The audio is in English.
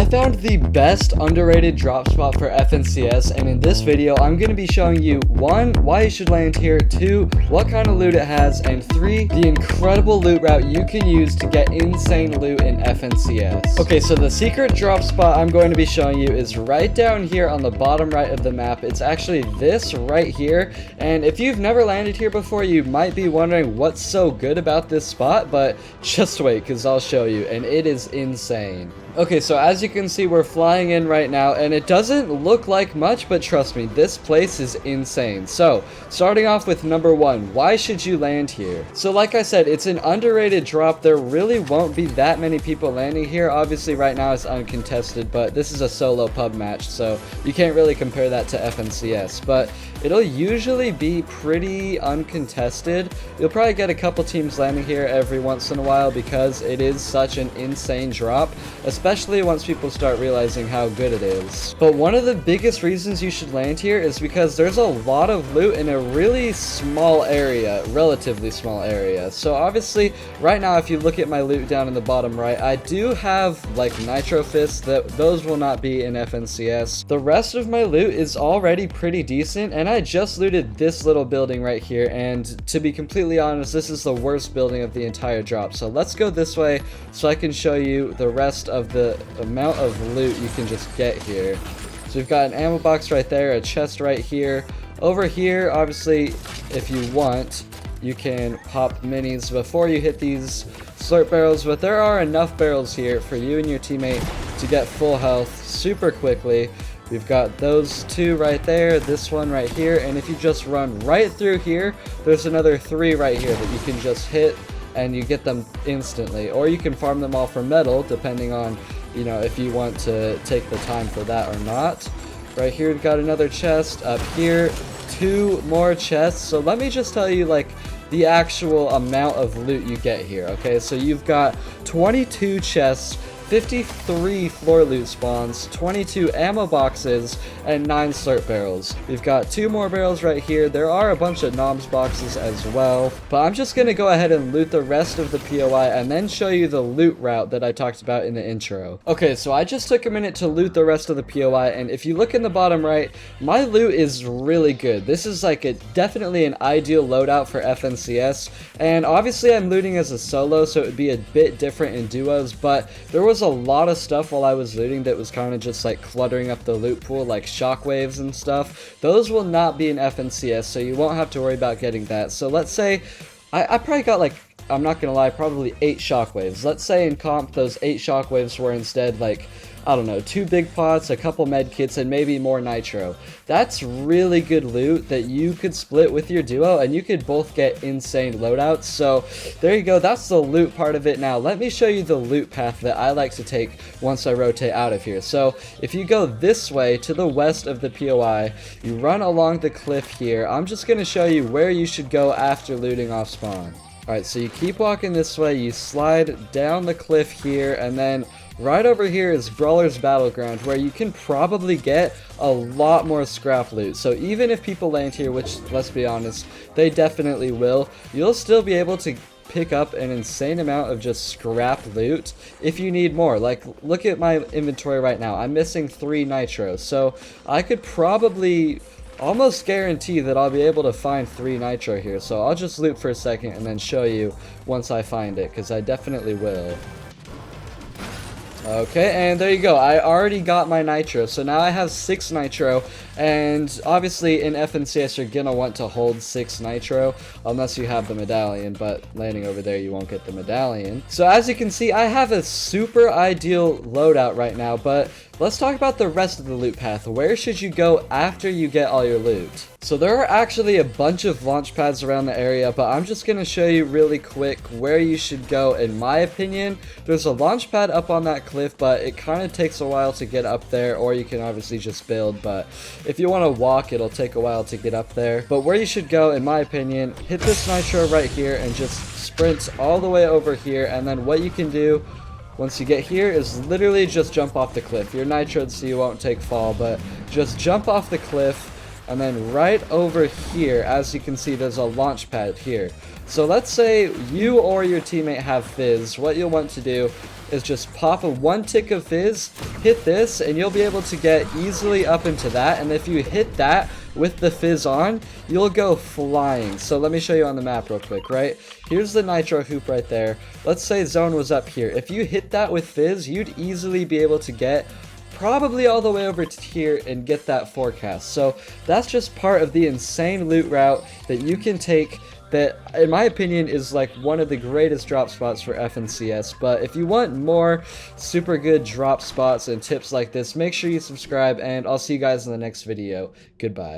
found the best underrated drop spot for FNCS, and in this video I'm going to be showing you 1. Why you should land here, 2. What kind of loot it has, and 3. The incredible loot route you can use to get insane loot in FNCS. Okay, so the secret drop spot I'm going to be showing you is right down here on the bottom right of the map. It's actually this right here, and if you've never landed here before, you might be wondering what's so good about this spot, but just wait because I'll show you, and it is insane. Okay, so as you can see, we're flying in right now, and it doesn't look like much, but trust me, this place is insane. So, starting off with number 1, why should you land here? So like I said, it's an underrated drop. There really won't be that many people landing here. Obviously, right now it's uncontested, but this is a solo pub match, so you can't really compare that to FNCS, but it'll usually be pretty uncontested. You'll probably get a couple teams landing here every once in a while because it is such an insane drop, especially once people start realizing how good it is. But one of the biggest reasons you should land here is because there's a lot of loot in a really small area, relatively small area. So obviously, right now, if you look at my loot down in the bottom right, I do have like nitro fists. Those will not be in FNCS. The rest of my loot is already pretty decent, and I just looted this little building right here, and to be completely honest, this is the worst building of the entire drop. So let's go this way so I can show you the rest of the amount of loot you can just get here. So we've got an ammo box right there, a chest right here. Over here, obviously, if you want, you can pop minis before you hit these slurp barrels, but there are enough barrels here for you and your teammate to get full health super quickly. We've got those 2 right there, this one right here, and if you just run right through here, there's another 3 right here that you can just hit and you get them instantly. Or you can farm them all for metal, depending on, you know, if you want to take the time for that or not. Right here, we've got another chest. Up here, 2 more chests. So let me just tell you, like, the actual amount of loot you get here, okay? So you've got 22 chests, 53 floor loot spawns, 22 ammo boxes, and 9 slurp barrels. We've got 2 more barrels right here. There are a bunch of noms boxes as well, but I'm just gonna go ahead and loot the rest of the POI and then show you the loot route that I talked about in the intro. Okay, so I just took a minute to loot the rest of the POI, and if you look in the bottom right, my loot is really good. This is like definitely an ideal loadout for FNCS, and obviously I'm looting as a solo, so it would be a bit different in duos, but there was a lot of stuff while I was looting that was kind of just like cluttering up the loot pool, like shockwaves and stuff. Those will not be in FNCS, so you won't have to worry about getting that. So let's say I probably got, like, I'm not gonna lie, probably 8 shockwaves. Let's say in comp those 8 shockwaves were instead, like, I don't know, 2 big pots, a couple med kits, and maybe more nitro. That's really good loot that you could split with your duo, and you could both get insane loadouts. So there you go, that's the loot part of it. Now let me show you the loot path that I like to take once I rotate out of here. So if you go this way to the west of the POI, you run along the cliff here. I'm just going to show you where you should go after looting off spawn. Alright, so you keep walking this way, you slide down the cliff here, and then right over here is Brawler's Battleground, where you can probably get a lot more scrap loot. So even if people land here, which, let's be honest, they definitely will, you'll still be able to pick up an insane amount of just scrap loot if you need more. Like, look at my inventory right now. I'm missing 3 nitros, so I could probably almost guarantee that I'll be able to find 3 nitro here. So I'll just loot for a second and then show you once I find it, because I definitely will. Okay, and there you go. I already got my nitro, so now I have 6 nitro, and obviously in FNCS you're gonna want to hold 6 nitro unless you have the medallion, but landing over there you won't get the medallion. So as you can see, I have a super ideal loadout right now, but let's talk about the rest of the loot path. Where should you go after you get all your loot? So there are actually a bunch of launch pads around the area, but I'm just going to show you really quick where you should go in my opinion. There's a launch pad up on that cliff, but it kind of takes a while to get up there, or you can obviously just build, but if you want to walk, it'll take a while to get up there. But where you should go, in my opinion, hit this nitro right here and just sprint all the way over here, and then what you can do once you get here is literally just jump off the cliff. You're nitroed so you won't take fall, but just jump off the cliff, and then right over here, as you can see, there's a launch pad here. So let's say you or your teammate have Fizz. What you'll want to do is just pop a 1 tick of fizz, hit this, and you'll be able to get easily up into that. And if you hit that with the fizz on, you'll go flying. So let me show you on the map real quick, right? Here's the nitro hoop right there. Let's say zone was up here. If you hit that with fizz, you'd easily be able to get probably all the way over to here and get that forecast. So that's just part of the insane loot route that you can take, that in my opinion is like one of the greatest drop spots for FNCS. But if you want more super good drop spots and tips like this, make sure you subscribe, and I'll see you guys in the next video. Goodbye.